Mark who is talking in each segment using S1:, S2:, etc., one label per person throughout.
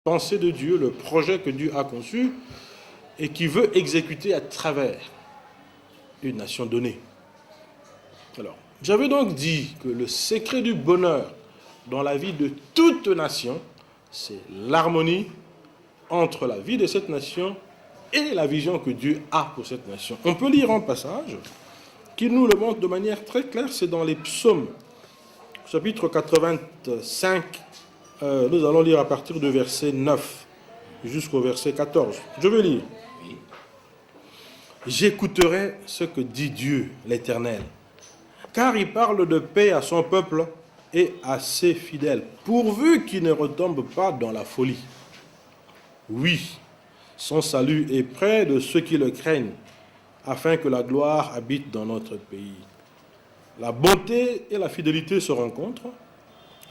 S1: pensée de Dieu, le projet que Dieu a conçu et qui veut exécuter à travers une nation donnée. Alors, j'avais donc dit que le secret du bonheur dans la vie de toute nation, c'est l'harmonie entre la vie de cette nation et la vision que Dieu a pour cette nation. On peut lire un passage qui nous le montre de manière très claire, c'est dans les psaumes, chapitre 85, nous allons lire à partir du verset 9 jusqu'au verset 14. Je vais lire. J'écouterai ce que dit Dieu, l'Éternel, car il parle de paix à son peuple et à ses fidèles, pourvu qu'il ne retombe pas dans la folie. Oui, son salut est près de ceux qui le craignent, afin que la gloire habite dans notre pays. La bonté et la fidélité se rencontrent,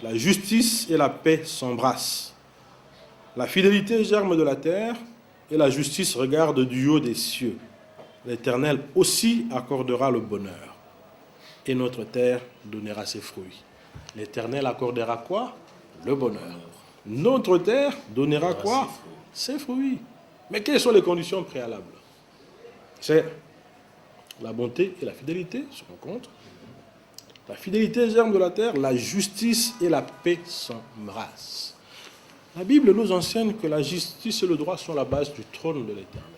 S1: la justice et la paix s'embrassent. La fidélité germe de la terre et la justice regarde du haut des cieux. L'Éternel aussi accordera le bonheur et notre terre donnera ses fruits. L'Éternel accordera quoi? Le bonheur. Notre terre donnera quoi? Ses fruits. Mais quelles sont les conditions préalables? C'est la bonté et la fidélité se rencontrent. La fidélité germe de la terre, la justice et la paix s'embrassent. La Bible nous enseigne que la justice et le droit sont la base du trône de l'Éternel.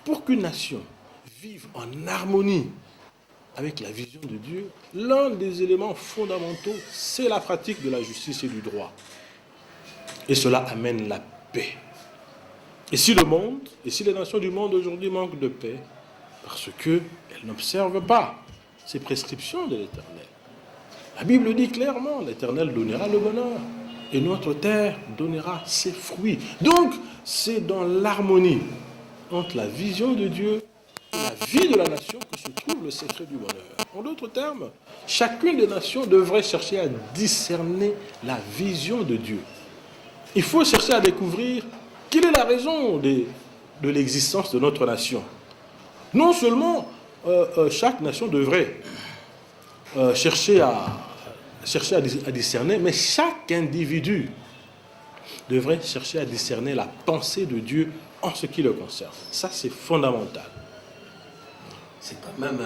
S1: Pour qu'une nation vive en harmonie avec la vision de Dieu, l'un des éléments fondamentaux, c'est la pratique de la justice et du droit. Et cela amène la paix. Et si le monde, et si les nations du monde aujourd'hui manquent de paix, parce qu'elles n'observent pas ces prescriptions de l'Éternel. La Bible dit clairement, l'Éternel donnera le bonheur et notre terre donnera ses fruits. Donc, c'est dans l'harmonie entre la vision de Dieu et la vie de la nation que se trouve le secret du bonheur. En d'autres termes, chacune des nations devrait chercher à discerner la vision de Dieu. Il faut chercher à découvrir quelle est la raison de l'existence de notre nation. Non seulement chaque nation devrait chercher à discerner, mais chaque individu devrait chercher à discerner la pensée de Dieu en ce qui le concerne. Ça, c'est fondamental.
S2: C'est quand même,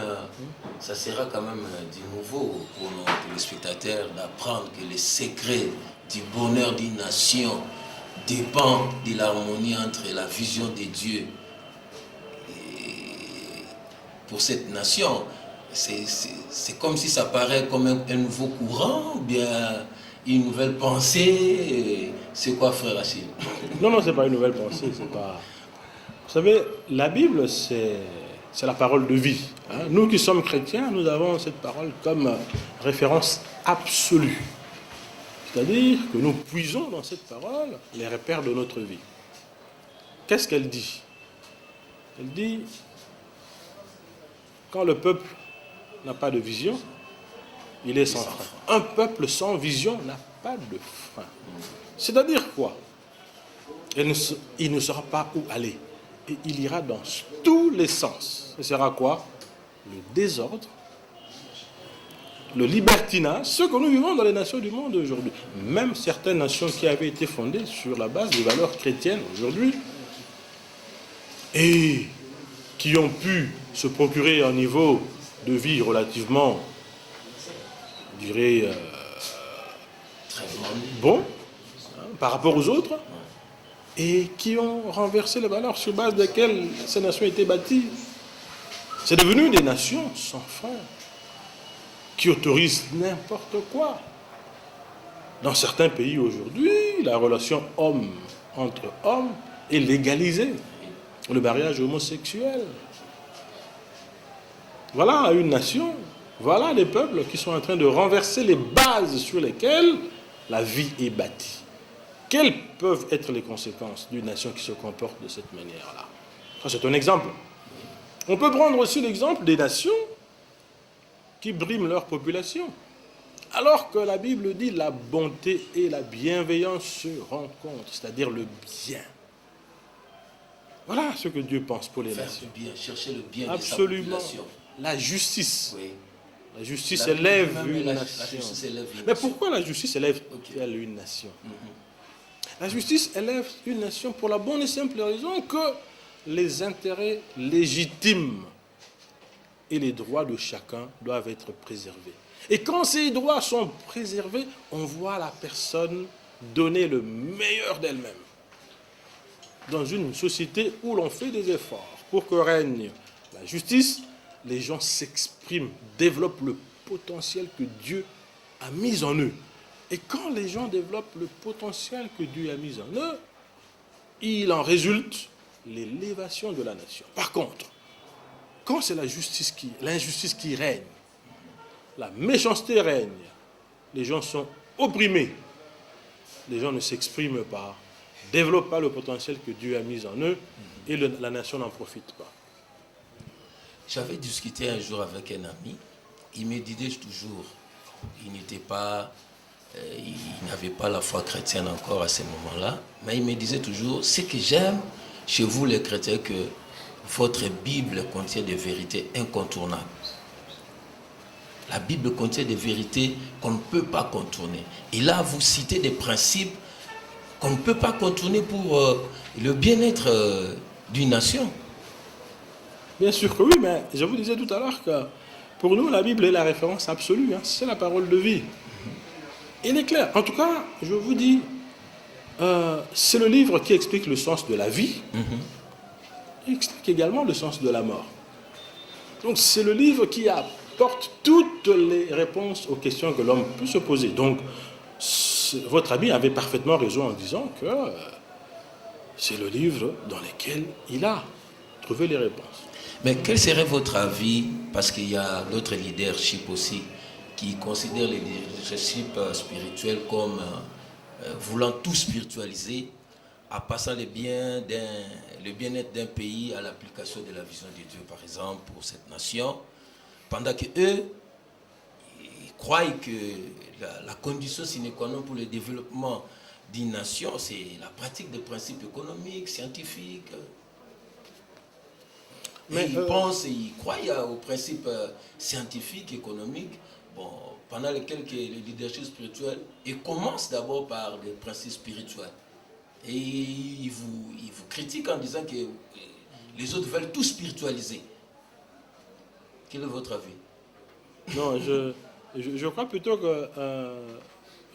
S2: ça sera quand même du nouveau pour nos téléspectateurs d'apprendre que le secret du bonheur d'une nation dépend de l'harmonie entre la vision de Dieu et pour cette nation. C'est comme si ça paraît comme un nouveau courant, ou bien une nouvelle pensée. C'est quoi, frère Achille?
S1: Non, c'est pas une nouvelle pensée. C'est pas... Vous savez, la Bible, c'est la parole de vie. Hein? Nous qui sommes chrétiens, nous avons cette parole comme référence absolue. C'est-à-dire que nous puisons dans cette parole les repères de notre vie. Qu'est-ce qu'elle dit? Elle dit, quand le peuple n'a pas de vision, il est sans frein. Un peuple sans vision n'a pas de frein. C'est-à-dire quoi? Il ne saura pas où aller. Et il ira dans tous les sens. Ce sera quoi? Le désordre, le libertinage, ce que nous vivons dans les nations du monde aujourd'hui. Même certaines nations qui avaient été fondées sur la base des valeurs chrétiennes aujourd'hui et qui ont pu se procurer un niveau de vie relativement, je dirais, bon, par rapport aux autres, et qui ont renversé les valeurs sur base desquelles ces nations étaient bâties. C'est devenu des nations sans frein, qui autorisent n'importe quoi. Dans certains pays aujourd'hui, la relation homme entre hommes est légalisée. Le mariage homosexuel. Voilà une nation, voilà des peuples qui sont en train de renverser les bases sur lesquelles la vie est bâtie. Quelles peuvent être les conséquences d'une nation qui se comporte de cette manière-là? Ça, c'est un exemple. On peut prendre aussi l'exemple des nations qui briment leur population. Alors que la Bible dit la bonté et la bienveillance se rencontrent, c'est-à-dire le bien. Voilà ce que Dieu pense pour les nations.
S2: Bien, chercher le bien
S1: absolument.
S2: De sa population.
S1: La justice.
S2: Oui.
S1: La justice élève une nation.
S2: Justice élève une
S1: Mais pourquoi la justice élève-t-elle une nation? La justice élève une nation pour la bonne et simple raison que les intérêts légitimes et les droits de chacun doivent être préservés. Et quand ces droits sont préservés, on voit la personne donner le meilleur d'elle-même. Dans une société où l'on fait des efforts pour que règne la justice, les gens s'expriment, développent le potentiel que Dieu a mis en eux. Et quand les gens développent le potentiel que Dieu a mis en eux, il en résulte l'élévation de la nation. Par contre, quand c'est l'injustice qui règne, la méchanceté règne, les gens sont opprimés, les gens ne s'expriment pas, ne développent pas le potentiel que Dieu a mis en eux, et la nation n'en profite pas.
S2: J'avais discuté un jour avec un ami, il me disait toujours, il n'avait pas la foi chrétienne encore à ce moment-là, mais il me disait toujours, ce que j'aime chez vous les chrétiens, que votre Bible contient des vérités incontournables. La Bible contient des vérités qu'on ne peut pas contourner. Et là, vous citez des principes qu'on ne peut pas contourner pour le bien-être d'une nation.
S1: Bien sûr que oui, mais je vous disais tout à l'heure que pour nous, la Bible est la référence absolue. C'est la parole de vie. Il est clair. En tout cas, je vous dis, c'est le livre qui explique le sens de la vie. Il explique également le sens de la mort. Donc c'est le livre qui apporte toutes les réponses aux questions que l'homme peut se poser. Donc votre ami avait parfaitement raison en disant que c'est le livre dans lequel il a trouvé les réponses.
S2: Mais quel serait votre avis, parce qu'il y a d'autres leaderships aussi qui considèrent les leaderships spirituels comme voulant tout spiritualiser, en passant le bien-être d'un pays à l'application de la vision de Dieu, par exemple, pour cette nation, pendant qu'eux, ils croient que la condition sine qua non pour le développement d'une nation, c'est la pratique des principes économiques, scientifiques. Mais ils pensent, ils croient aux principes scientifiques, économiques, pendant lesquels le leadership spirituel commence d'abord par des principes spirituels. Et ils vous critiquent en disant que les autres veulent tout spiritualiser. Quel est votre avis?
S1: Non, je crois plutôt que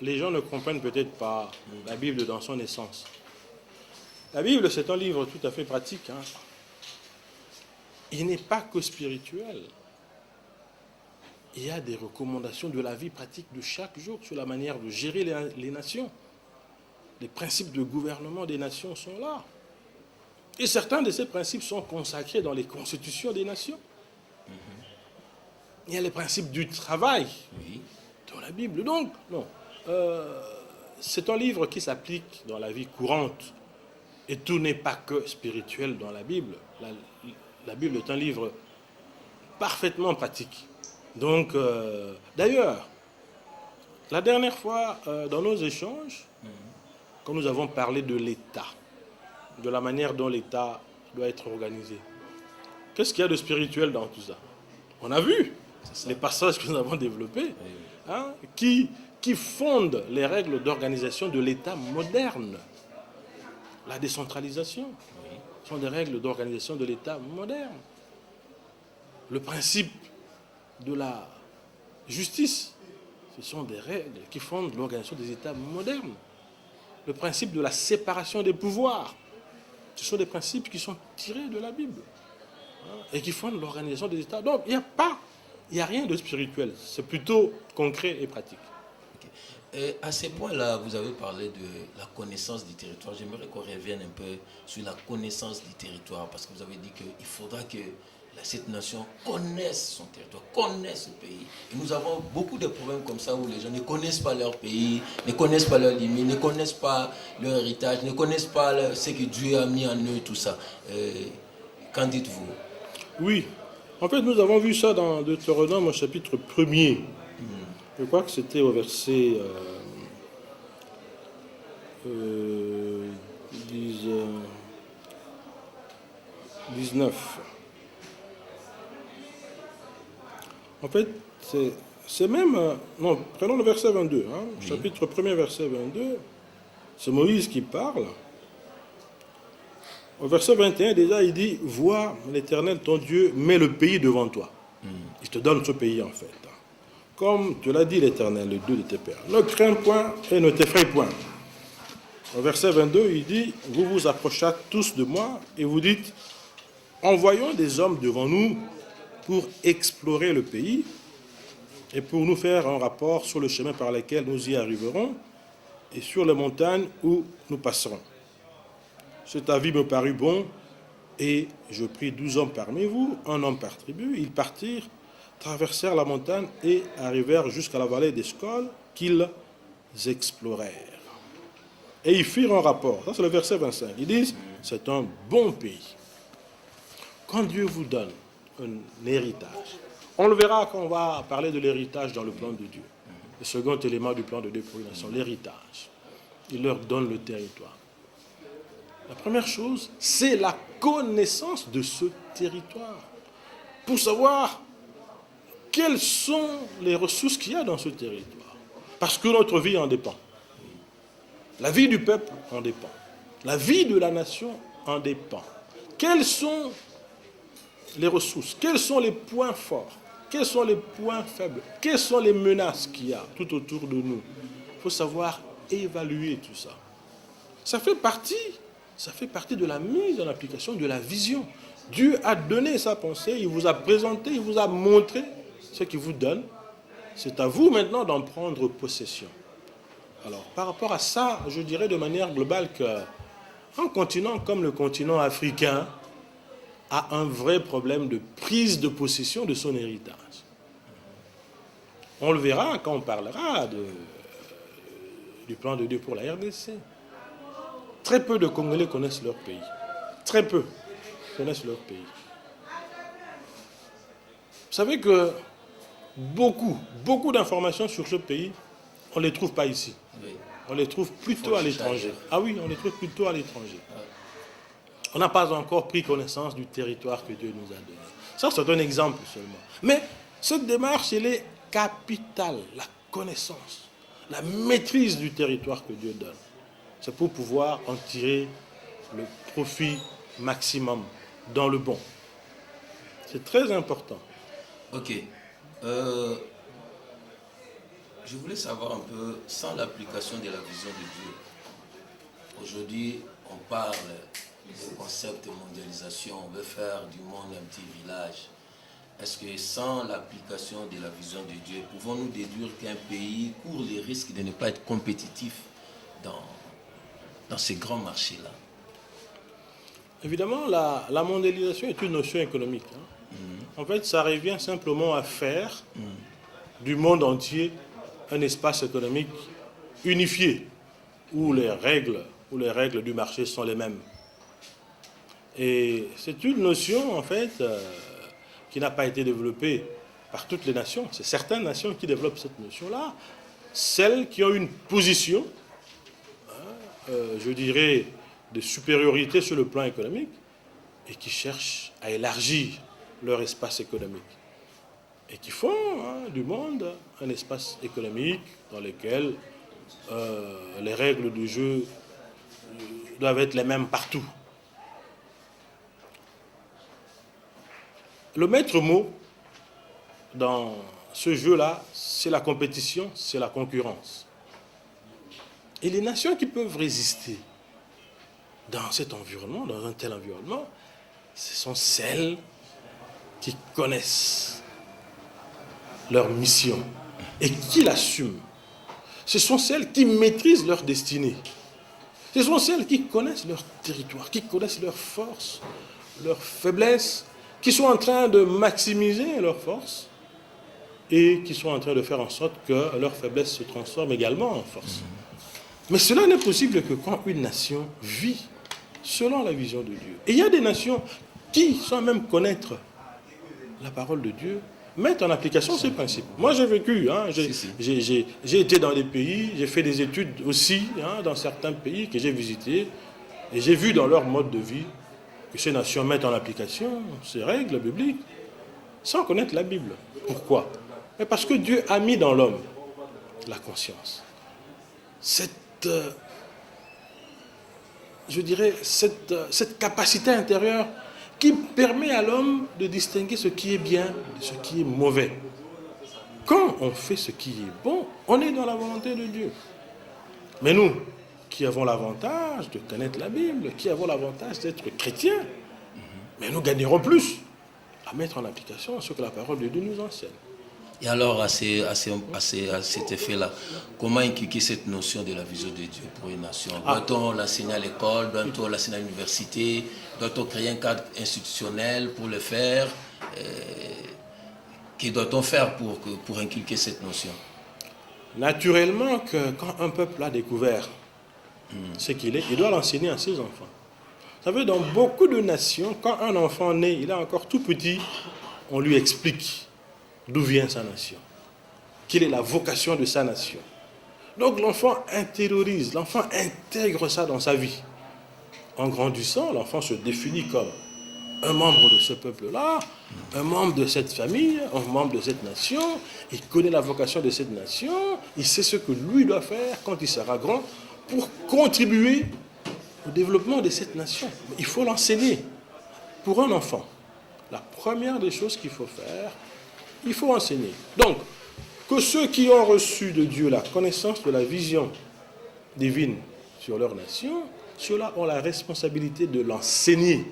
S1: les gens ne comprennent peut-être pas la Bible dans son essence. La Bible, c'est un livre tout à fait pratique. Il n'est pas que spirituel. Il y a des recommandations de la vie pratique de chaque jour sur la manière de gérer les nations. Les principes de gouvernement des nations sont là. Et certains de ces principes sont consacrés dans les constitutions des nations. Il y a les principes du travail dans la Bible. Donc, non. C'est un livre qui s'applique dans la vie courante. Et tout n'est pas que spirituel dans la Bible. La Bible est un livre parfaitement pratique. Donc, d'ailleurs, la dernière fois, dans nos échanges, quand nous avons parlé de l'État, de la manière dont l'État doit être organisé, qu'est-ce qu'il y a de spirituel dans tout ça? On a vu les passages que nous avons développés, qui fondent les règles d'organisation de l'État moderne. La décentralisation sont des règles d'organisation de l'État moderne. Le principe de la justice, ce sont des règles qui fondent l'organisation des États modernes. Le principe de la séparation des pouvoirs, ce sont des principes qui sont tirés de la Bible et qui fondent l'organisation des États. Donc, il n'y a rien de spirituel. C'est plutôt concret et pratique.
S2: Et à ce point-là, vous avez parlé de la connaissance du territoire. J'aimerais qu'on revienne un peu sur la connaissance du territoire, parce que vous avez dit qu'il faudra que cette nation connaisse son territoire, connaisse ce pays. Et nous avons beaucoup de problèmes comme ça où les gens ne connaissent pas leur pays, ne connaissent pas leurs limites, ne connaissent pas leur héritage, ne connaissent pas ce que Dieu a mis en eux, tout ça. Qu'en dites-vous?
S1: Oui. En fait, nous avons vu ça dans Deutéronome au chapitre 1er. Je crois que c'était au verset 19. En fait, c'est même... non, prenons le verset 22. Chapitre 1er, verset 22. C'est Moïse qui parle. Au verset 21, déjà, il dit, vois, l'Éternel, ton Dieu, met le pays devant toi. Il te donne ce pays, en fait. Comme te l'a dit l'Éternel, le Dieu de tes pères. Ne crains point et ne t'effraie point. Au verset 22, il dit, vous vous approchez tous de moi et vous dites, envoyons des hommes devant nous pour explorer le pays et pour nous faire un rapport sur le chemin par lequel nous y arriverons et sur les montagnes où nous passerons. Cet avis me parut bon, et je pris 12 hommes parmi vous, un homme par tribu. Ils partirent, traversèrent la montagne et arrivèrent jusqu'à la vallée d'Escol qu'ils explorèrent. Et ils firent un rapport. Ça, c'est le verset 25. Ils disent, c'est un bon pays. Quand Dieu vous donne un héritage, on le verra quand on va parler de l'héritage dans le plan de Dieu. Le second élément du plan de Dieu pour une nation, l'héritage. Il leur donne le territoire. La première chose, c'est la connaissance de ce territoire. Pour savoir quelles sont les ressources qu'il y a dans ce territoire. Parce que notre vie en dépend. La vie du peuple en dépend. La vie de la nation en dépend. Quelles sont les ressources? Quels sont les points forts? Quels sont les points faibles? Quelles sont les menaces qu'il y a tout autour de nous? Il faut savoir évaluer tout ça. Ça fait partie de la mise en application de la vision. Dieu a donné sa pensée, il vous a présenté, il vous a montré ce qu'il vous donne. C'est à vous maintenant d'en prendre possession. Alors, par rapport à ça, je dirais de manière globale qu'un continent comme le continent africain a un vrai problème de prise de possession de son héritage. On le verra quand on parlera du plan de Dieu pour la RDC. Très peu de Congolais connaissent leur pays. Très peu connaissent leur pays. Vous savez que beaucoup d'informations sur ce pays, on ne les trouve pas ici.
S2: Oui.
S1: On les trouve plutôt à l'étranger. Ah oui, on les trouve plutôt à l'étranger. On n'a pas encore pris connaissance du territoire que Dieu nous a donné. Ça, c'est un exemple seulement. Mais cette démarche, elle est capitale. La connaissance, la maîtrise du territoire que Dieu donne. C'est pour pouvoir en tirer le profit maximum dans le bon. C'est très important.
S2: Ok. Je voulais savoir un peu, sans l'application de la vision de Dieu, aujourd'hui, on parle du concept de mondialisation, on veut faire du monde un petit village. Est-ce que sans l'application de la vision de Dieu, pouvons-nous déduire qu'un pays court les risques de ne pas être compétitif dans ces grands marchés-là?
S1: Évidemment, la mondialisation est une notion économique. En fait, ça revient simplement à faire du monde entier un espace économique unifié, où les règles du marché sont les mêmes. Et c'est une notion, en fait, qui n'a pas été développée par toutes les nations. C'est certaines nations qui développent cette notion-là. Celles qui ont une position, je dirais, de supériorité sur le plan économique et qui cherchent à élargir leur espace économique. Et qui font du monde un espace économique dans lequel les règles du jeu doivent être les mêmes partout. Le maître mot dans ce jeu-là, c'est la compétition, c'est la concurrence. Et les nations qui peuvent résister dans cet environnement, dans un tel environnement, ce sont celles qui connaissent leur mission et qui l'assument. Ce sont celles qui maîtrisent leur destinée. Ce sont celles qui connaissent leur territoire, qui connaissent leurs forces, leurs faiblesses, qui sont en train de maximiser leurs forces et qui sont en train de faire en sorte que leurs faiblesses se transforment également en force. Mais cela n'est possible que quand une nation vit selon la vision de Dieu. Et il y a des nations qui, sans même connaître la parole de Dieu, mettent en application ces principes. Moi, j'ai vécu, j'ai été dans des pays, j'ai fait des études aussi dans certains pays que j'ai visités, et j'ai vu dans leur mode de vie que ces nations mettent en application ces règles bibliques sans connaître la Bible. Pourquoi? Mais parce que Dieu a mis dans l'homme la conscience. Cette je dirais, cette capacité intérieure qui permet à l'homme de distinguer ce qui est bien de ce qui est mauvais. Quand on fait ce qui est bon, on est dans la volonté de Dieu. Mais nous, qui avons l'avantage de connaître la Bible, qui avons l'avantage d'être chrétiens, mais nous gagnerons plus à mettre en application ce que la parole de Dieu nous enseigne.
S2: Et alors, à cet effet-là, comment inculquer cette notion de la vision de Dieu pour une nation? Doit-on l'enseigner à l'école? Doit-on l'enseigner à l'université? Doit-on créer un cadre institutionnel pour le faire? Que doit-on faire pour inculquer cette notion?
S1: Naturellement, que quand un peuple a découvert ce qu'il est, il doit l'enseigner à ses enfants. Vous savez, dans beaucoup de nations, quand un enfant naît, il est encore tout petit, on lui explique d'où vient sa nation, quelle est la vocation de sa nation. Donc l'enfant intériorise, l'enfant intègre ça dans sa vie. En grandissant, l'enfant se définit comme un membre de ce peuple-là, un membre de cette famille, un membre de cette nation. Il connaît la vocation de cette nation, il sait ce que lui doit faire quand il sera grand pour contribuer au développement de cette nation. Mais il faut l'enseigner. Pour un enfant, la première des choses qu'il faut faire, il faut enseigner. Donc, que ceux qui ont reçu de Dieu la connaissance de la vision divine sur leur nation, ceux-là ont la responsabilité de l'enseigner.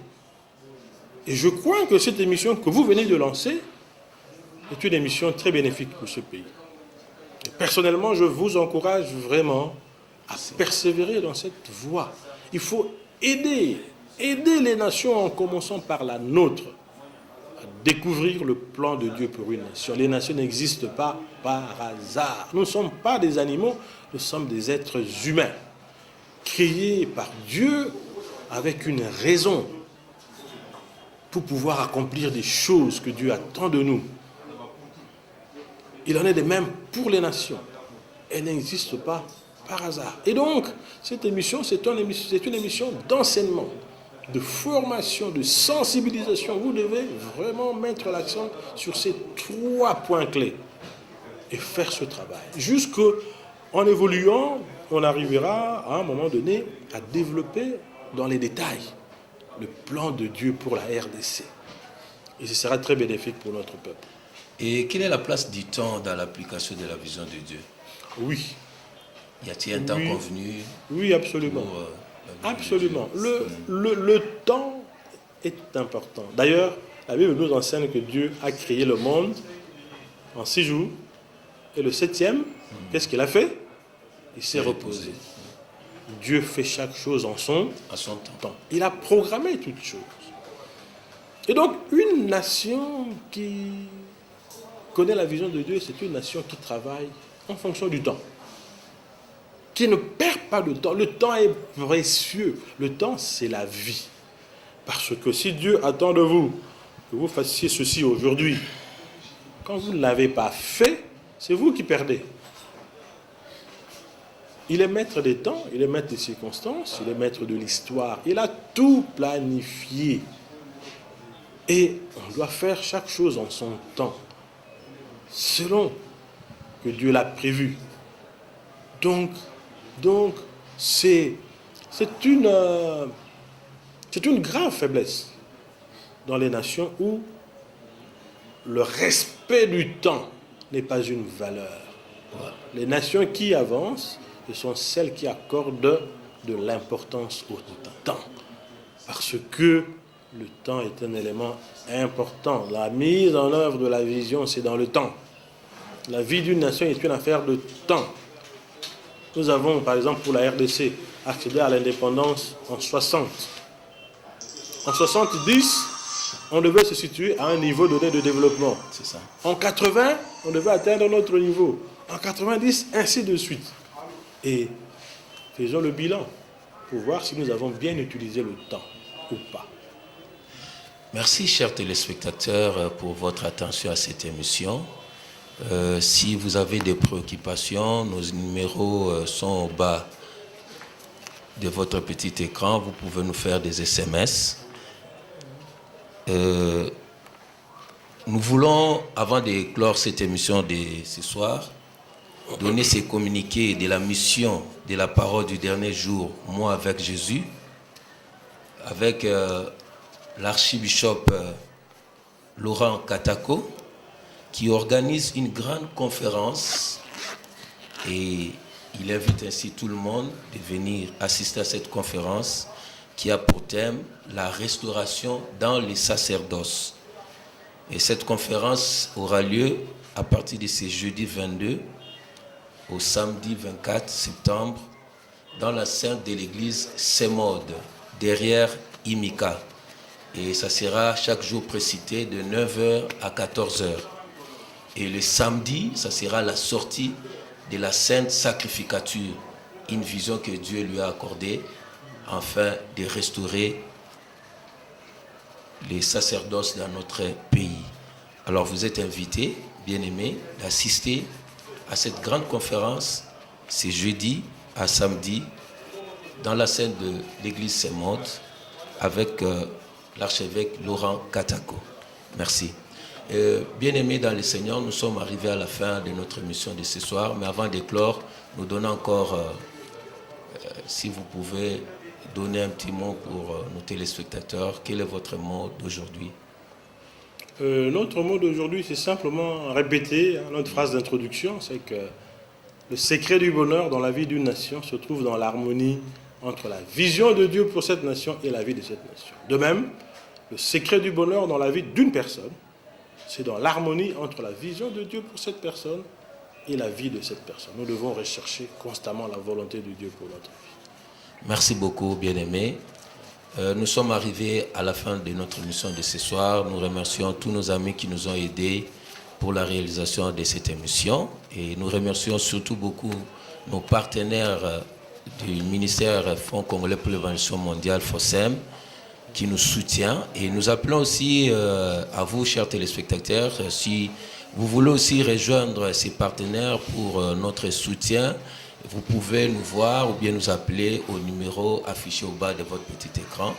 S1: Et je crois que cette émission que vous venez de lancer est une émission très bénéfique pour ce pays. Et personnellement, je vous encourage vraiment à persévérer dans cette voie. Il faut aider les nations en commençant par la nôtre à découvrir le plan de Dieu pour une nation. Les nations n'existent pas par hasard. Nous ne sommes pas des animaux, nous sommes des êtres humains, créés par Dieu avec une raison pour pouvoir accomplir des choses que Dieu attend de nous. Il en est de même pour les nations. Elles n'existent pas par hasard. Et donc, cette émission, c'est une émission d'enseignement, de formation, de sensibilisation. Vous devez vraiment mettre l'accent sur ces 3 points clés et faire ce travail. Jusqu'en évoluant, on arrivera à un moment donné à développer dans les détails le plan de Dieu pour la RDC. Et ce sera très bénéfique pour notre peuple.
S2: Et quelle est la place du temps dans l'application de la vision de Dieu?
S1: Oui.
S2: Y a-t-il un temps convenu?
S1: Oui, absolument. Absolument. Le temps est important. D'ailleurs, la Bible nous enseigne que Dieu a créé le monde en 6 jours. Et le 7e, qu'est-ce qu'il a fait? Il s'est reposé. Dieu fait chaque chose en son temps. Il a programmé toutes choses. Et donc, une nation qui connaît la vision de Dieu, c'est une nation qui travaille en fonction du temps, qui ne perd pas de temps. Le temps est précieux. Le temps, c'est la vie. Parce que si Dieu attend de vous que vous fassiez ceci aujourd'hui, quand vous ne l'avez pas fait, c'est vous qui perdez. Il est maître des temps, il est maître des circonstances, il est maître de l'histoire. Il a tout planifié. Et on doit faire chaque chose en son temps, selon que Dieu l'a prévu. Donc c'est une grave faiblesse dans les nations où le respect du temps n'est pas une valeur. Les nations qui avancent, ce sont celles qui accordent de l'importance au temps. Parce que le temps est un élément important. La mise en œuvre de la vision, c'est dans le temps. La vie d'une nation est une affaire de temps. Nous avons, par exemple, pour la RDC, accédé à l'indépendance en 60. En 70, on devait se situer à un niveau donné de développement.
S2: C'est ça.
S1: En 80, on devait atteindre notre niveau. En 90, ainsi de suite. Et faisons le bilan pour voir si nous avons bien utilisé le temps ou pas.
S2: Merci, chers téléspectateurs, pour votre attention à cette émission. Si vous avez des préoccupations, nos numéros sont au bas de votre petit écran. Vous pouvez nous faire des SMS. Nous voulons, avant de clore cette émission de ce soir, donner ces communiqués de la mission de la parole du dernier jour, moi avec Jésus, avec l'archibishop Laurent Katako, qui organise une grande conférence et il invite ainsi tout le monde de venir assister à cette conférence qui a pour thème la restauration dans les sacerdoces. Et cette conférence aura lieu à partir de ce jeudi 22 au samedi 24 septembre dans la salle de l'église Semode, derrière Imika. Et ça sera chaque jour précité de 9h à 14h. Et le samedi, ça sera la sortie de la Sainte Sacrificature, une vision que Dieu lui a accordée afin de restaurer les sacerdoces dans notre pays. Alors vous êtes invités, bien-aimés, d'assister à cette grande conférence, c'est jeudi à samedi, dans la scène de l'église Saint-Maud, avec l'archevêque Laurent Katako. Merci. Bien-aimés dans le Seigneur, nous sommes arrivés à la fin de notre émission de ce soir, mais avant d'éclore, nous donnons encore, si vous pouvez donner un petit mot pour nos téléspectateurs. Quel est votre mot d'aujourd'hui?
S1: Notre mot d'aujourd'hui, c'est simplement répéter notre phrase d'introduction, c'est que le secret du bonheur dans la vie d'une nation se trouve dans l'harmonie entre la vision de Dieu pour cette nation et la vie de cette nation. De même, le secret du bonheur dans la vie d'une personne, c'est dans l'harmonie entre la vision de Dieu pour cette personne et la vie de cette personne. Nous devons rechercher constamment la volonté de Dieu pour notre vie.
S2: Merci beaucoup, bien-aimés. Nous sommes arrivés à la fin de notre émission de ce soir. Nous remercions tous nos amis qui nous ont aidés pour la réalisation de cette émission. Et nous remercions surtout beaucoup nos partenaires du ministère Fonds Congolais pour l'Évangélisation mondiale, FOSEM, qui nous soutient. Et nous appelons aussi à vous, chers téléspectateurs, si vous voulez aussi rejoindre ces partenaires pour notre soutien, vous pouvez nous voir ou bien nous appeler au numéro affiché au bas de votre petit écran.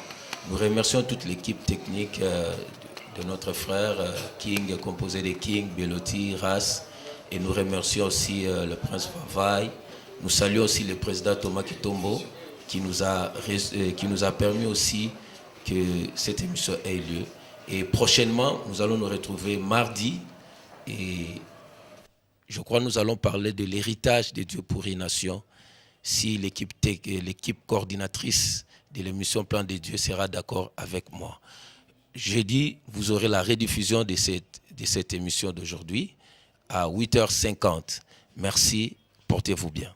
S2: Nous remercions toute l'équipe technique de notre frère King, composé de King, Belotti, Ras, et nous remercions aussi le prince Vavaï. Nous saluons aussi le président Thomas Kitombo qui nous a permis aussi que cette émission ait lieu. Et prochainement, nous allons nous retrouver mardi et je crois que nous allons parler de l'héritage de Dieu pour une nation. Si l'équipe coordinatrice de l'émission Plan de Dieu sera d'accord avec moi. Jeudi, vous aurez la rediffusion de cette émission d'aujourd'hui à 8h50. Merci, portez-vous bien.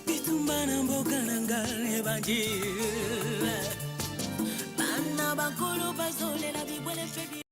S3: Bitumba na mboka na ngal ebandi